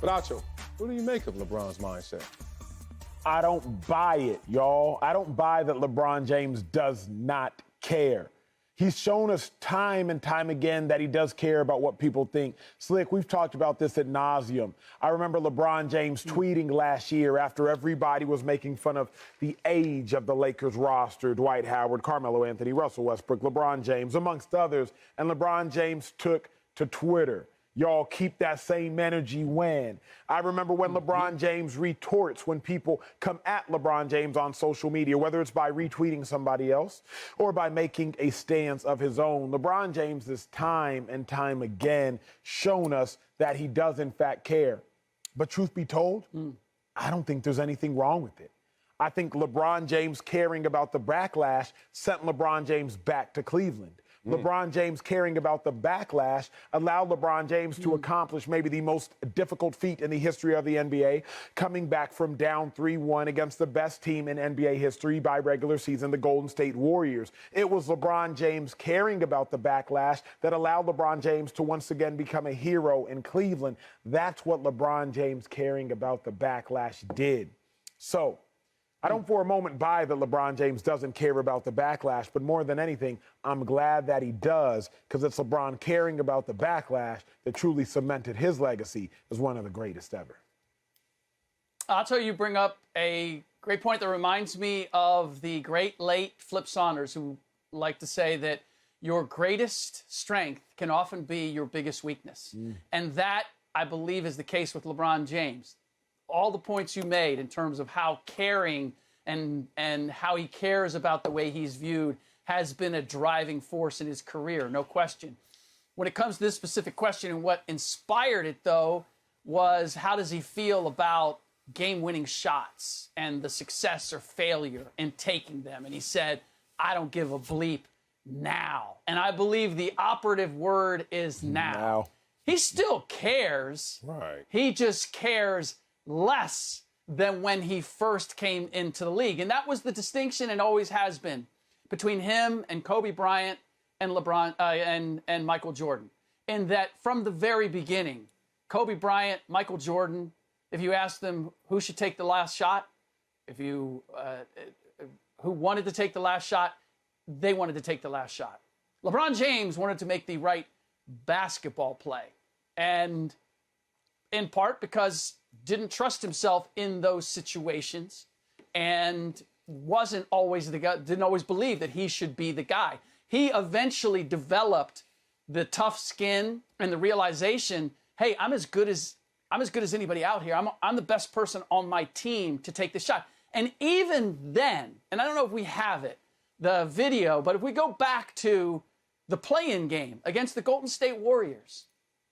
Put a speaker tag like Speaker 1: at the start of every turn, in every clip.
Speaker 1: But Acho, what do you make of LeBron's mindset?
Speaker 2: I don't buy it, y'all. I don't buy that LeBron James does not care. He's shown us time and time again that he does care about what people think. Slick, we've talked about this ad nauseum. I remember LeBron James tweeting last year after everybody was making fun of the age of the Lakers roster, Dwight Howard, Carmelo Anthony, Russell Westbrook, LeBron James, amongst others. And LeBron James took to Twitter. Y'all keep that same energy when. I remember when LeBron James retorts when people come at LeBron James on social media, whether it's by retweeting somebody else or by making a stance of his own. LeBron James has time and time again shown us that he does in fact care. But truth be told, I don't think there's anything wrong with it. I think LeBron James caring about the backlash sent LeBron James back to Cleveland. LeBron James caring about the backlash allowed LeBron James to accomplish maybe the most difficult feat in the history of the NBA, coming back from down 3-1 against the best team in NBA history by regular season, the Golden State Warriors. It was LeBron James caring about the backlash that allowed LeBron James to once again become a hero in Cleveland. That's what LeBron James caring about the backlash did. So, I don't for a moment buy that LeBron James doesn't care about the backlash, but more than anything, I'm glad that he does, because it's LeBron caring about the backlash that truly cemented his legacy as one of the greatest ever.
Speaker 3: Acho, you bring up a great point that reminds me of the great late Flip Saunders, who liked to say that your greatest strength can often be your biggest weakness. And that, I believe, is the case with LeBron James. All the points you made in terms of how caring and how he cares about the way he's viewed has been a driving force in his career, no question. When it comes to this specific question, and what inspired it, though, was how does he feel about game-winning shots and the success or failure in taking them? And he said, I don't give a bleep now. And I believe the operative word is now. He still cares.
Speaker 1: Right.
Speaker 3: He just cares less than when he first came into the league. And that was the distinction, and always has been, between him and Kobe Bryant and LeBron and Michael Jordan. In that from the very beginning, Kobe Bryant, Michael Jordan, if you asked them who should take the last shot, who wanted to take the last shot, they wanted to take the last shot. LeBron James wanted to make the right basketball play. And in part because didn't trust himself in those situations and wasn't always the guy, didn't always believe that he should be the guy. He eventually developed the tough skin and the realization, hey, I'm as good as anybody out here. I'm the best person on my team to take the shot. And even then, and I don't know if we have it, the video, but if we go back to the play-in game against the Golden State Warriors,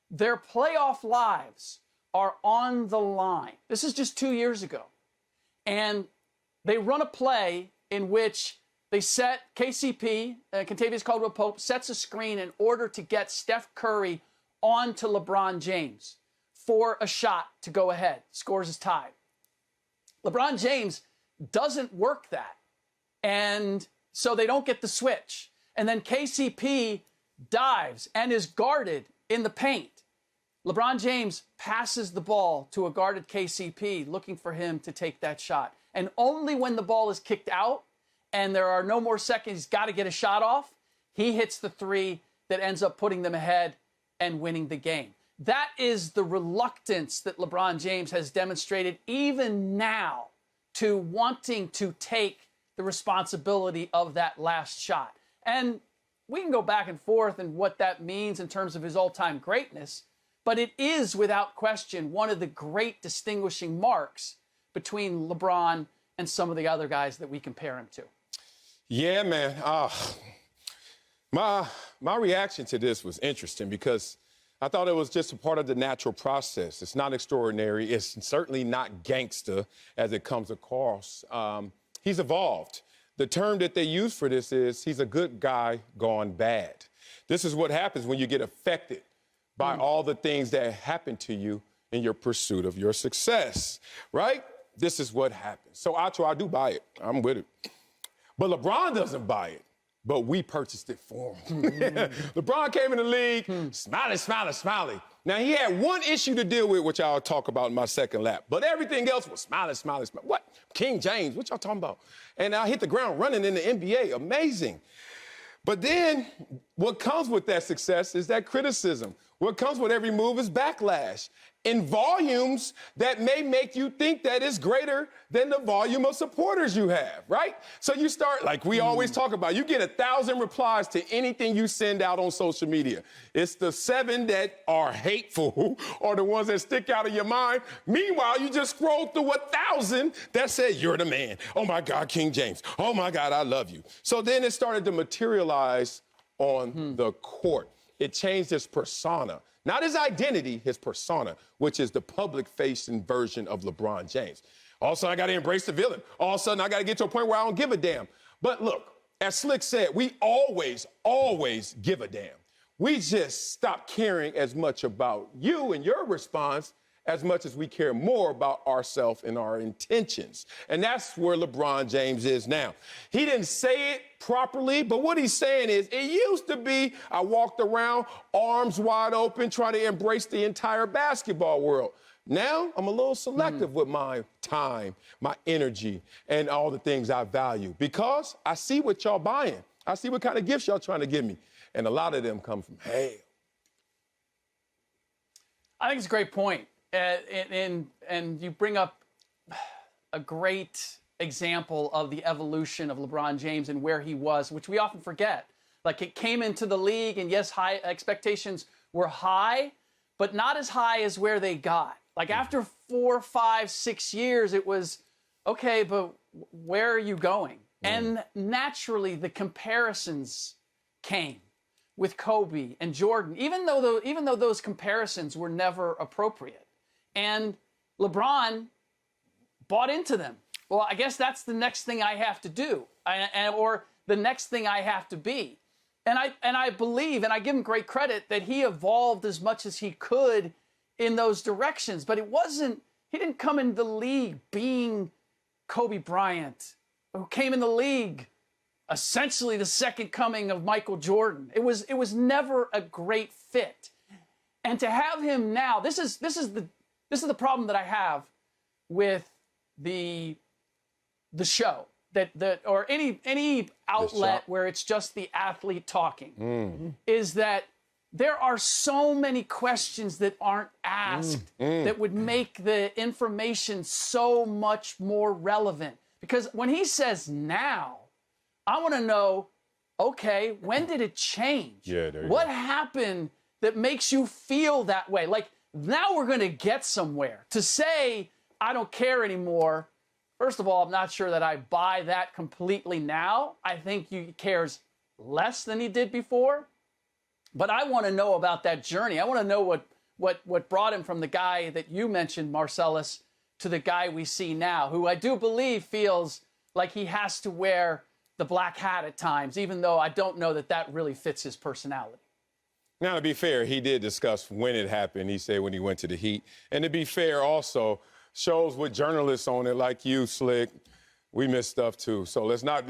Speaker 3: their playoff lives are on the line. This is just 2 years ago. And they run a play in which they set KCP, Kentavious Caldwell-Pope, sets a screen in order to get Steph Curry onto LeBron James for a shot to go ahead. Scores is tied. LeBron James doesn't work that. And so they don't get the switch. And then KCP dives and is guarded in the paint. LeBron James passes the ball to a guarded KCP, looking for him to take that shot. And only when the ball is kicked out and there are no more seconds, he's got to get a shot off, he hits the three that ends up putting them ahead and winning the game. That is the reluctance that LeBron James has demonstrated even now to wanting to take the responsibility of that last shot. And we can go back and forth and what that means in terms of his all-time greatness, but it is, without question, one of the great distinguishing marks between LeBron and some of the other guys that we compare him to.
Speaker 1: Yeah, man. My reaction to this was interesting because I thought it was just a part of the natural process. It's not extraordinary. It's certainly not gangster as it comes across. He's evolved. The term that they use for this is he's a good guy gone bad. This is what happens when you get affected by all the things that happen to you in your pursuit of your success, right? This is what happens. So, Acho, I do buy it. I'm with it. But LeBron doesn't buy it. But we purchased it for him. LeBron came in the league, smiley, smiley, smiley. Now, he had one issue to deal with, which I'll talk about in my second lap. But everything else was smiling, smiling, smiling. What? King James, what y'all talking about? And I hit the ground running in the NBA. Amazing. But then what comes with that success is that criticism. What comes with every move is backlash in volumes that may make you think that it's greater than the volume of supporters you have, right? So you start, like we always talk about, you get 1,000 replies to anything you send out on social media. It's the 7 that are hateful or the ones that stick out of your mind. Meanwhile, you just scroll through 1,000 that say, you're the man. Oh my God, King James. Oh my God, I love you. So then it started to materialize on the court. It changed his persona. Not his identity, his persona, which is the public-facing version of LeBron James. All of a sudden, I got to embrace the villain. All of a sudden, I got to get to a point where I don't give a damn. But look, as Slick said, we always give a damn. We just stop caring as much about you and your response as much as we care more about ourselves and our intentions. And that's where LeBron James is now. He didn't say it properly, but what he's saying is, it used to be I walked around arms wide open trying to embrace the entire basketball world. Now I'm a little selective with my time, my energy, and all the things I value because I see what y'all buying. I see what kind of gifts y'all trying to give me. And a lot of them come from hell.
Speaker 3: I think it's a great point. And you bring up a great example of the evolution of LeBron James and where he was, which we often forget. Like, it came into the league, and yes, high expectations were high, but not as high as where they got. Like, after 4, 5, 6 years, it was, okay, but where are you going? And naturally, the comparisons came with Kobe and Jordan, even though those comparisons were never appropriate. And LeBron bought into them. Well, I guess that's the next thing I have to do, or the next thing I have to be. And I believe, and I give him great credit, that he evolved as much as he could in those directions. But he didn't come into the league being Kobe Bryant, who came in the league essentially the second coming of Michael Jordan. It was never a great fit. And to have him now, this is the problem that I have with the show or any outlet where it's just the athlete talking, is that there are so many questions that aren't asked that would make the information so much more relevant. Because when he says now, I want to know, okay, when did it change? What happened that makes you feel that way? Like, now we're going to get somewhere. To say, I don't care anymore, first of all, I'm not sure that I buy that completely now. I think he cares less than he did before. But I want to know about that journey. I want to know what brought him from the guy that you mentioned, Marcellus, to the guy we see now, who I do believe feels like he has to wear the black hat at times, even though I don't know that really fits his personality.
Speaker 1: Now, to be fair, he did discuss when it happened. He said when he went to the Heat. And to be fair, also, shows with journalists on it like you, Slick, we miss stuff too. So let's not,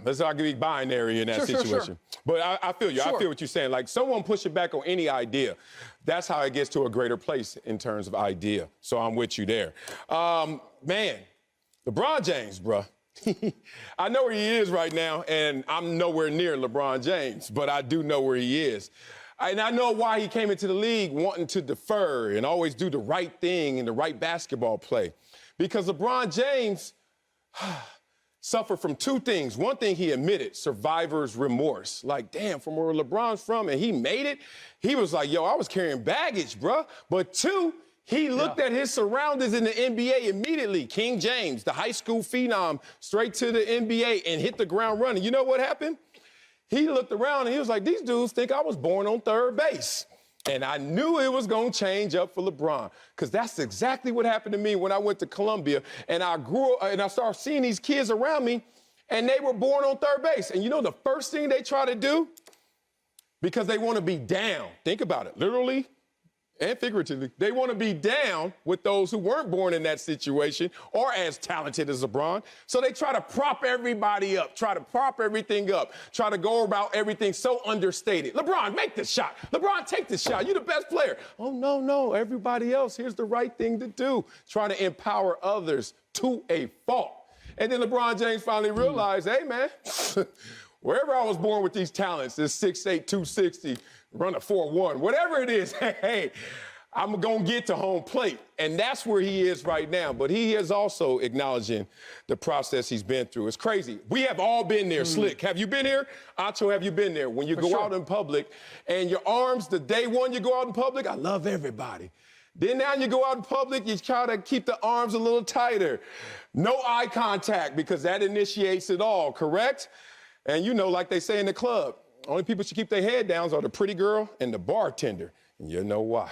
Speaker 1: let's not be binary in that situation. Sure. But I feel you. Sure. I feel what you're saying. Like, someone pushing back on any idea, that's how it gets to a greater place in terms of idea. So I'm with you there. Man, LeBron James, bruh. I know where he is right now, and I'm nowhere near LeBron James, but I do know where he is. And I know why he came into the league wanting to defer and always do the right thing in the right basketball play. Because LeBron James suffered from two things. One thing he admitted, survivor's remorse. Like, damn, from where LeBron's from and he made it, he was like, yo, I was carrying baggage, bruh. But two, he looked at his surroundings in the NBA immediately. King James, the high school phenom, straight to the NBA and hit the ground running. You know what happened? He looked around and he was like, these dudes think I was born on third base. And I knew it was going to change up for LeBron, because that's exactly what happened to me when I went to Columbia and I grew up and I started seeing these kids around me and they were born on third base. And you know the first thing they try to do? Because they want to be down. Think about it. Literally and figuratively, they want to be down with those who weren't born in that situation or as talented as LeBron. So they try to prop everybody up, try to prop everything up, try to go about everything so understated. LeBron, make the shot. LeBron, take the shot. You're the best player. Oh, no, everybody else, here's the right thing to do. Try to empower others to a fault. And then LeBron James finally realized, hey, man, wherever I was born with these talents, this 6'8", 260, run a 4'1", whatever it is, hey, I'm going to get to home plate. And that's where he is right now. But he is also acknowledging the process he's been through. It's crazy. We have all been there, Slick. Have you been here? Acho, have you been there? When you go out in public and your arms, the day one you go out in public, I love everybody. Then now you go out in public, you try to keep the arms a little tighter. No eye contact because that initiates it all, correct? And you know, like they say in the club, only people should keep their head down are the pretty girl and the bartender. And you know why.